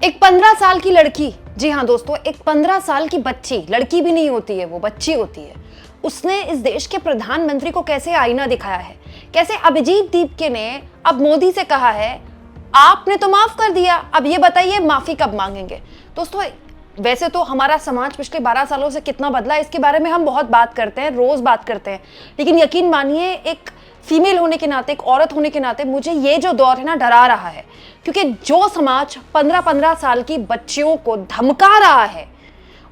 एक 15 साल की लड़की, जी हाँ दोस्तों, एक 15 साल की बच्ची, लड़की भी नहीं होती है वो, बच्ची होती है, उसने इस देश के प्रधानमंत्री को कैसे आईना दिखाया है। कैसे अभिजीत दीपके ने अब मोदी से कहा है आपने तो माफ कर दिया, अब ये बताइए माफी कब मांगेंगे। दोस्तों वैसे तो हमारा समाज पिछले 12 सालों से कितना बदला है इसके बारे में हम बहुत बात करते हैं, रोज बात करते हैं, लेकिन यकीन मानिए एक फीमेल होने के नाते, एक औरत होने के नाते मुझे ये जो दौर है ना डरा रहा है, क्योंकि जो समाज 15-15 साल की बच्चियों को धमका रहा है,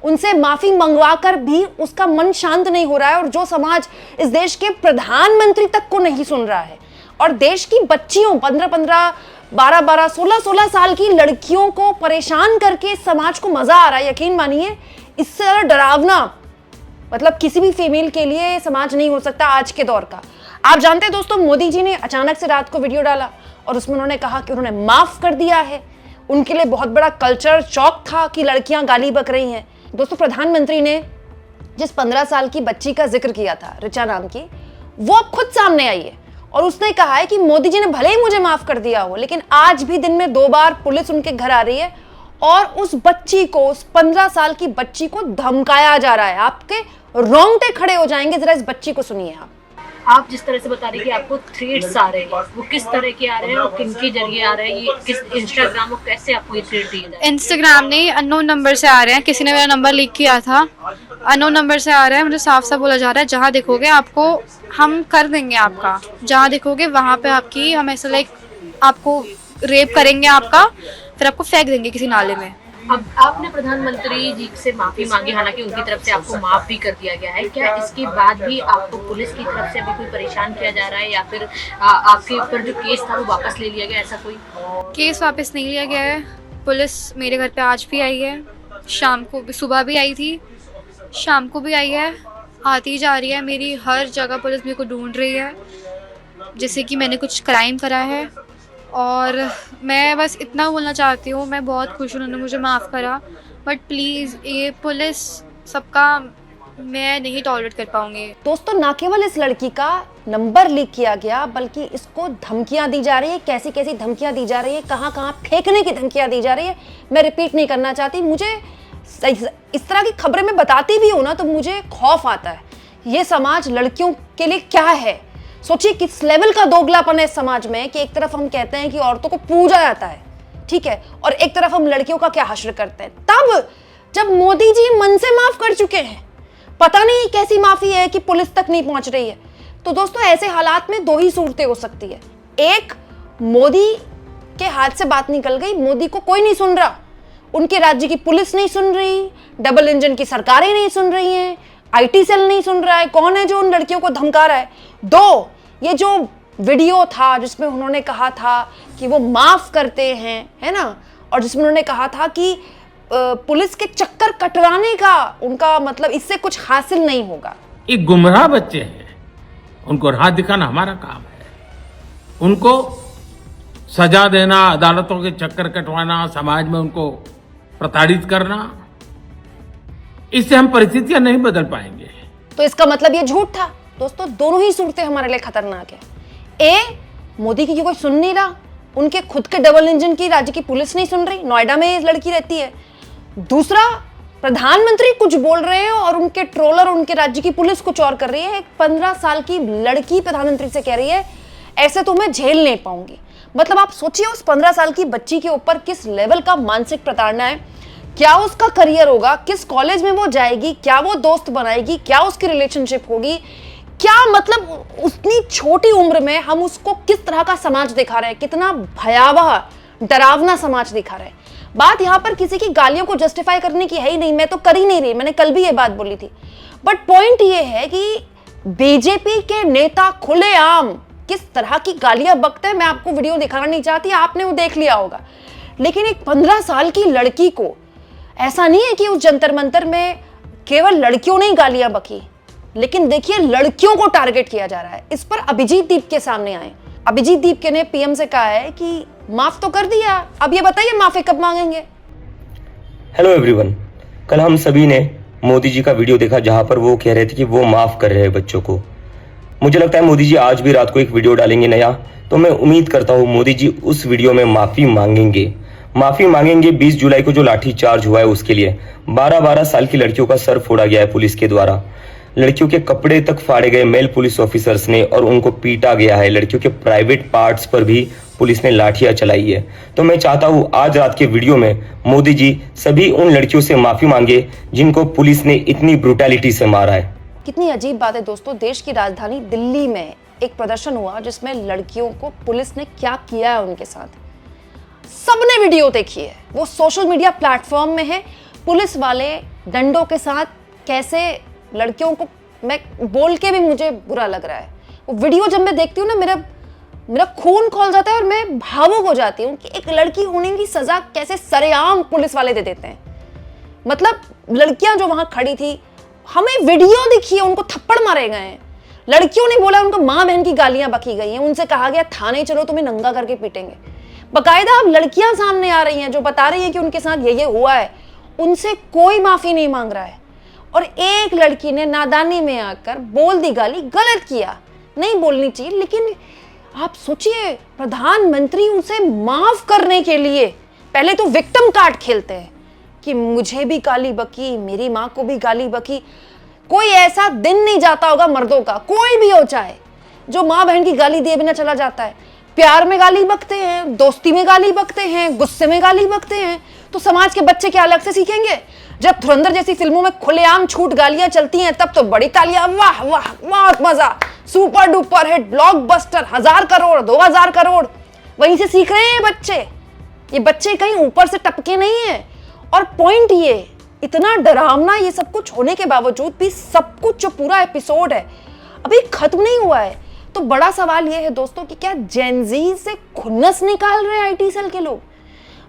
उनसे माफी मंगवाकर भी उसका मन शांत नहीं हो रहा है, और जो समाज इस देश के प्रधानमंत्री तक को नहीं सुन रहा है, और देश की बच्चियों 15-15, 12-12, 16-16 साल की लड़कियों को परेशान करके समाज को मजा आ रहा है। यकीन मानिए इससे ज्यादा डरावना मतलब किसी भी फीमेल के लिए समाज नहीं हो सकता आज के दौर का। आप जानते हैं दोस्तों, मोदी जी ने अचानक से रात को वीडियो डाला और उसमें उन्होंने कहा कि उन्होंने माफ कर दिया है। उनके लिए बहुत बड़ा कल्चर शॉक था कि लड़कियां गाली बक रही हैं। दोस्तों प्रधानमंत्री ने जिस 15 साल की बच्ची का जिक्र किया था, रिचा नाम की, वो अब खुद सामने आई है और उसने कहा है कि मोदी जी ने भले ही मुझे माफ कर दिया हो, लेकिन आज भी दिन में 2 बार पुलिस उनके घर आ रही है और उस बच्ची को, उस 15 साल की बच्ची को धमकाया जा रहा है। आपके रोंगटे खड़े हो जाएंगे, जरा इस बच्ची को सुनिए। आप जिस तरह से बता रही हैं कि आपको थ्रेड्स आ रहे हैं, वो किस तरह के आ रहे हैं और किन के जरिए आ रहे हैं? ये किस इंस्टाग्राम और कैसे आपको ये थ्रेड दिए जा रहे हैं? इंस्टाग्राम नहीं, अननोन नंबर से आ रहे हैं। किसी ने मेरा नंबर लीक किया था, अननोन नंबर से आ रहा है। मुझे साफ साफ बोला जा रहा है जहाँ देखोगे आपको हम कर देंगे, आपका जहाँ देखोगे वहाँ पे आपकी हम ऐसा लाइक आपको रेप करेंगे आपका, फिर आपको फेंक देंगे किसी नाले में। अब आपने प्रधानमंत्री जी से माफी मांगी, हालांकि उनकी तरफ से आपको माफ भी कर दिया गया है। क्या इसके बाद भी आपको पुलिस की तरफ से अभी कोई परेशान किया जा रहा है, या फिर आपके ऊपर जो केस था वो वापस ले लिया गया, ऐसा कोई? केस वापस नहीं लिया गया है। पुलिस मेरे घर पे आज भी आई है, शाम को भी, सुबह भी आई थी, शाम को भी आई है, आती जा रही है। मेरी हर जगह पुलिस मेरे को ढूंढ रही है जैसे कि मैंने कुछ क्राइम करा है। और मैं बस इतना बोलना चाहती हूँ, मैं बहुत खुश हूँ उन्होंने मुझे माफ़ करा, बट प्लीज़ ये पुलिस सबका मैं नहीं टॉलरेट कर पाऊंगी। दोस्तों ना केवल इस लड़की का नंबर लीक किया गया, बल्कि इसको धमकियां दी जा रही है। कैसी कैसी धमकियां दी जा रही है, कहाँ कहाँ फेंकने की धमकियां दी जा रही है, मैं रिपीट नहीं करना चाहती। मुझे इस तरह की खबरें मैं बताती भी हूँ ना तो मुझे खौफ आता है। ये समाज लड़कियों के लिए क्या है, सोचिए किस लेवल का दोगलापन है इस समाज में कि एक तरफ हम कहते हैं कि औरतों को पूजा जाता है, ठीक है, और एक तरफ हम लड़कियों का क्या हश्र करते हैं। तब जब मोदी जी मन से माफ कर चुके हैं, पता नहीं कैसी माफी है कि पुलिस तक नहीं पहुंच रही है। तो दोस्तों ऐसे हालात में 2 ही सूरतें हो सकती है। एक, मोदी के हाथ से बात निकल गई, मोदी को कोई नहीं सुन रहा, उनके राज्य की पुलिस नहीं सुन रही, डबल इंजन की सरकारें नहीं सुन रही हैं, IT सेल नहीं सुन रहा है, कौन है जो उन लड़कियों को धमका रहा है। 2, ये जो वीडियो था जिसमें उन्होंने कहा था कि वो माफ करते हैं, है ना, और जिसमें उन्होंने कहा था कि पुलिस के चक्कर कटवाने का उनका मतलब इससे कुछ हासिल नहीं होगा। एक गुमराह बच्चे हैं, उनको राह दिखाना हमारा काम है। उनको सजा देना, अदालतों के चक्कर कटवाना, समाज में उनको प्रताड़ित करना, इससे हम परिस्थितियां नहीं बदल पाएंगे। तो इसका मतलब ये झूठ था। दोस्तों दोनों ही सूरतें हमारे लिए खतरनाक है। मोदी की कोई सुन नहीं रहा, उनके खुद के डबल इंजन की राज्य की पुलिस नहीं सुन रही, नोएडा में लड़की रहती है। दूसरा, प्रधानमंत्री कुछ बोल रहे हैं और उनके ट्रोलर, उनके राज्य की पुलिस कुछ और कर रही है। एक 15 साल की लड़की प्रधानमंत्री से कह रही है ऐसे तो मैं झेल नहीं पाऊंगी। मतलब आप सोचिए उस 15 साल की बच्ची के ऊपर किस लेवल का मानसिक प्रताड़ना है, क्या उसका करियर होगा, किस कॉलेज में वो जाएगी, क्या वो दोस्त बनाएगी, क्या उसकी रिलेशनशिप होगी, क्या मतलब उतनी छोटी उम्र में हम उसको किस तरह का समाज दिखा रहे हैं, कितना भयावह डरावना समाज दिखा रहे हैं। बात यहाँ पर किसी की गालियों को जस्टिफाई करने की है ही नहीं, मैं तो कर ही नहीं रही, मैंने कल भी ये बात बोली थी। बट पॉइंट ये है कि बीजेपी के नेता खुलेआम किस तरह की गालियां बकते हैं, मैं आपको वीडियो दिखाना नहीं चाहती, आपने वो देख लिया होगा। लेकिन एक 15 साल की लड़की को, ऐसा नहीं है कि उस जंतर मंतर में केवल लड़कियों ने ही गालियां बकी, लेकिन देखिए लड़कियों को टारगेट किया जा रहा है। इस पर अभिजीत दीपके सामने आए। अभिजीत दीपके ने PM से कहा है कि माफ तो कर दिया, अब ये बताइए माफी कब मांगेंगे। हेलो एवरीवन, कल हम सभी ने मोदी जी का वीडियो देखा जहां पर वो कह रहे थे कि वो माफ कर रहे हैं बच्चों को। मुझे लगता है मोदी जी आज भी रात को एक वीडियो डालेंगे नया, तो मैं उम्मीद करता हूँ मोदी जी उस वीडियो में माफी मांगेंगे। माफी मांगेंगे 20 जुलाई को जो लाठीचार्ज हुआ है उसके लिए। 12-12 साल की लड़कियों का सर फोड़ा गया है पुलिस के द्वारा, लड़कियों के कपड़े तक फाड़े गए मेल पुलिस ऑफिसर्स ने और उनको पीटा गया है। लड़कियों के प्राइवेट पार्ट्स पर भी पुलिस ने लाठियां चलाई है। तो मैं चाहता हूं आज रात के वीडियो में मोदी जी सभी उन लड़कियों से माफी मांगे जिनको पुलिस ने इतनी ब्रुटैलिटी से मारा है। कितनी अजीब बात है दोस्तों, देश की राजधानी दिल्ली में एक प्रदर्शन हुआ जिसमें लड़कियों को पुलिस ने क्या किया है उनके साथ, सबने वीडियो देखी है। वो सोशल मीडिया प्लेटफॉर्म में है। पुलिस वाले डंडों के साथ कैसे लड़कियों को, मैं बोल के भी मुझे बुरा लग रहा है। वो वीडियो जब मैं देखती हूँ ना मेरा खून खौल जाता है और मैं भावुक हो जाती हूँ कि एक लड़की होने की सजा कैसे सरेआम पुलिस वाले दे देते हैं। मतलब लड़कियां जो वहां खड़ी थी, हमें वीडियो दिखी है, उनको थप्पड़ मारे गए हैं। लड़कियों ने बोला उनको माँ बहन की गालियां बकी गई हैं, उनसे कहा गया थाने चलो तुम्हें नंगा करके पीटेंगे। बकायदा अब लड़कियां सामने आ रही हैं जो बता रही हैं कि उनके साथ ये हुआ है, उनसे कोई माफी नहीं मांग रहा है। और एक लड़की ने नादानी में आकर बोल दी गाली, गलत किया, नहीं बोलनी चाहिए, लेकिन आप सोचिए प्रधानमंत्री उसे माफ करने के लिए पहले तो विक्टिम कार्ड खेलते हैं कि मुझे भी गाली बकी, मेरी माँ को भी गाली बकी। कोई ऐसा दिन नहीं जाता होगा मर्दों का, कोई भी हो चाहे, जो माँ बहन की गाली दिए बिना चला जाता है। प्यार में गाली बकते हैं, दोस्ती में गाली बकते हैं, गुस्से में गाली बकते हैं, तो समाज के बच्चे क्या अलग से सीखेंगे? जब धुरंधर जैसी फिल्मों में खुलेआम छूट गालियां चलती हैं तब तो बड़ी तालियां, वाह वाह बहुत मजा, super duper hit, blockbuster, 1000 crore 2000 crore, वहीं से सीख रहे हैं बच्चे। ये बच्चे कहीं ऊपर से टपके नहीं है। और पॉइंट ये, इतना डरावना ये सब कुछ होने के बावजूद भी सब कुछ जो पूरा एपिसोड है अभी खत्म नहीं हुआ है। तो बड़ा सवाल ये है दोस्तों कि क्या जेनजी से खुन्नस निकाल रहे हैं आईटी सेल के लोग?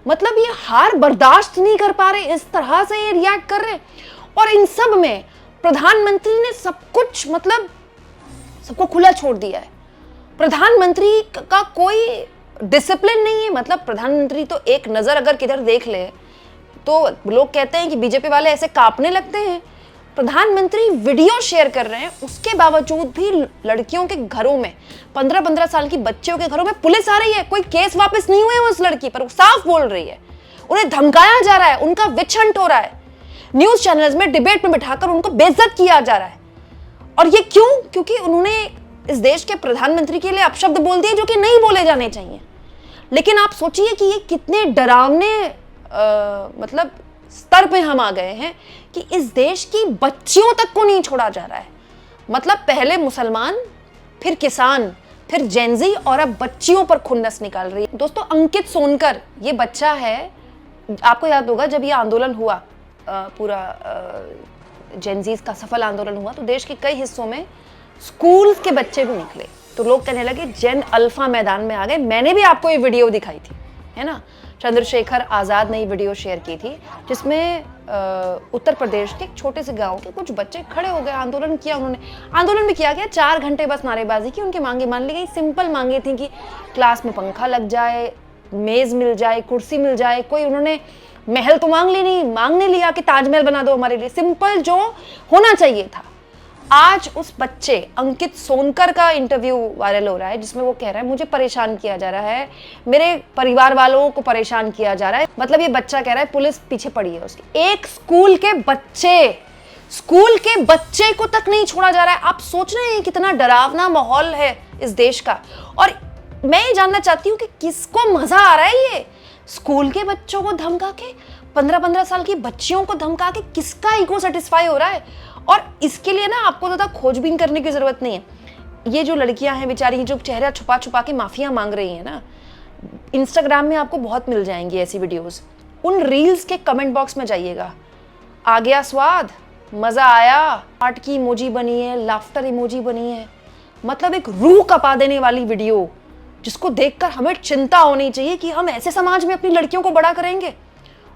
मतलब ये हार बर्दाश्त नहीं कर पा रहे, इस तरह से ये रिएक्ट कर रहे। और इन सब में प्रधानमंत्री ने सब कुछ, मतलब सबको खुला छोड़ दिया है। प्रधानमंत्री का कोई डिसिप्लिन नहीं है। मतलब प्रधानमंत्री तो एक नजर अगर किधर देख ले तो लोग कहते हैं कि बीजेपी वाले ऐसे कांपने लगते हैं। प्रधानमंत्री वीडियो शेयर कर रहे हैं, उसके बावजूद भी लड़कियों के घरों में, 15-15 साल की बच्चियों के घरों में पुलिस आ रही है। कोई केस वापस नहीं हुए उस लड़की पर, वो साफ बोल रही है, उन्हें धमकाया जा रहा है, उनका विच हंट हो रहा है, न्यूज चैनल्स में डिबेट में बिठाकर उनको बेइज्जत किया जा रहा है। और ये क्यों? क्योंकि उन्होंने इस देश के प्रधानमंत्री के लिए अपशब्द बोल दिए जो कि नहीं बोले जाने चाहिए। लेकिन आप सोचिए कि ये कितने डरावने मतलब स्तर पे हम आ गए हैं कि इस देश की बच्चियों तक को नहीं छोड़ा जा रहा है। मतलब पहले मुसलमान, फिर किसान, फिर जेनजी, और अब बच्चियों पर खुन्नस निकाल रही है। दोस्तों अंकित सोनकर ये बच्चा है, आपको याद होगा जब ये आंदोलन हुआ, पूरा जेनजीज का सफल आंदोलन हुआ, तो देश के कई हिस्सों में स्कूल के बच्चे भी निकले, तो लोग कहने लगे जेन अल्फा मैदान में आ गए। मैंने भी आपको ये वीडियो दिखाई थी, है ना, चंद्रशेखर आज़ाद ने वीडियो शेयर की थी जिसमें उत्तर प्रदेश के एक छोटे से गांव के कुछ बच्चे खड़े हो गए, आंदोलन किया उन्होंने। आंदोलन भी किया गया, 4 घंटे बस नारेबाजी की, उनकी मांगे मान ली गई। सिंपल मांगे थी कि क्लास में पंखा लग जाए, मेज़ मिल जाए, कुर्सी मिल जाए। कोई उन्होंने महल तो मांग नहीं लिया कि ताजमहल बना दो हमारे लिए, सिंपल जो होना चाहिए था। आज उस बच्चे अंकित सोनकर का इंटरव्यू वायरल हो रहा है जिसमें वो कह रहा है मुझे परेशान किया जा रहा है, मेरे परिवार वालों को परेशान किया जा रहा है। मतलब ये बच्चा कह रहा है पुलिस पीछे पड़ी है उसकी। एक स्कूल के बच्चे को तक नहीं छोड़ा जा रहा है। आप सोच रहे हैं कितना डरावना माहौल है इस देश का। और मैं ये जानना चाहती हूँ कि किसको मजा आ रहा है ये स्कूल के बच्चों को धमका के, 15-15 साल की बच्चियों को धमका के, किसका ईगो सेटिस्फाई हो रहा है? और इसके लिए ना आपको ज़्यादा खोजबीन करने की जरूरत नहीं है। ये जो लड़कियां हैं बेचारी जो चेहरा छुपा छुपा के माफिया मांग रही हैं ना, इंस्टाग्राम में आपको बहुत मिल जाएंगी ऐसी वीडियोस। उन रील्स के कमेंट बॉक्स में जाइएगा, आ गया स्वाद, मजा आया, हार्ट की इमोजी बनी है, लाफ्टर इमोजी बनी है, मतलब एक रूह कपा देने वाली वीडियो जिसको देखकर हमें चिंता होनी चाहिए कि हम ऐसे समाज में अपनी लड़कियों को बड़ा करेंगे।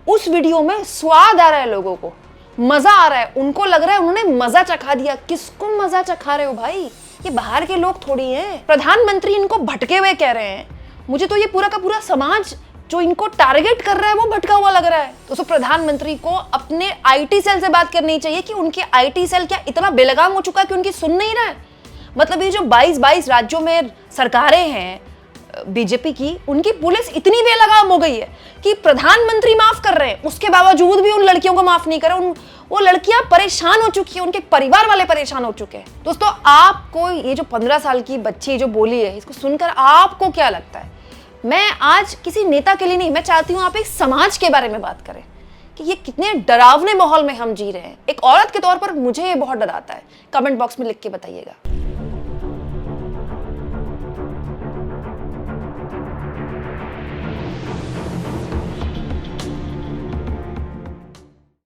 उस वीडियो में स्वाद आ रहा है, लोगों को मजा आ रहा है, उनको लग रहा है उन्होंने मजा चखा दिया। किसको मजा चखा रहे हो भाई? ये बाहर के लोग थोड़ी हैं। प्रधानमंत्री इनको भटके हुए कह रहे हैं। मुझे तो ये पूरा का पूरा समाज जो इनको टारगेट कर रहा है वो भटका हुआ लग रहा है। तो प्रधानमंत्री को अपने आईटी सेल से बात करनी चाहिए कि उनके आईटी सेल क्या इतना बेलगाम हो चुका है कि उनकी सुन नहीं रहा है। मतलब ये जो 22 राज्यों में सरकारें हैं, बीजेपी की, उनकी पुलिस इतनी बेलगाम हो गई है कि प्रधानमंत्री माफ कर रहे हैं, उसके बावजूद भी उन लड़कियों को माफ नहीं कर रहे। वो लड़कियां परेशान हो चुकी है, उनके परिवार वाले परेशान हो चुके हैं। दोस्तों, आपको ये जो 15 साल की बच्ची जो बोली है, इसको सुनकर आपको क्या लगता है? मैं आज किसी नेता के लिए नहीं, मैं चाहती हूं आप एक समाज के बारे में बात करें कि ये कितने डरावने माहौल में हम जी रहे हैं। एक औरत के तौर पर मुझे ये बहुत डराता है। कमेंट बॉक्स में लिख के बताइएगा।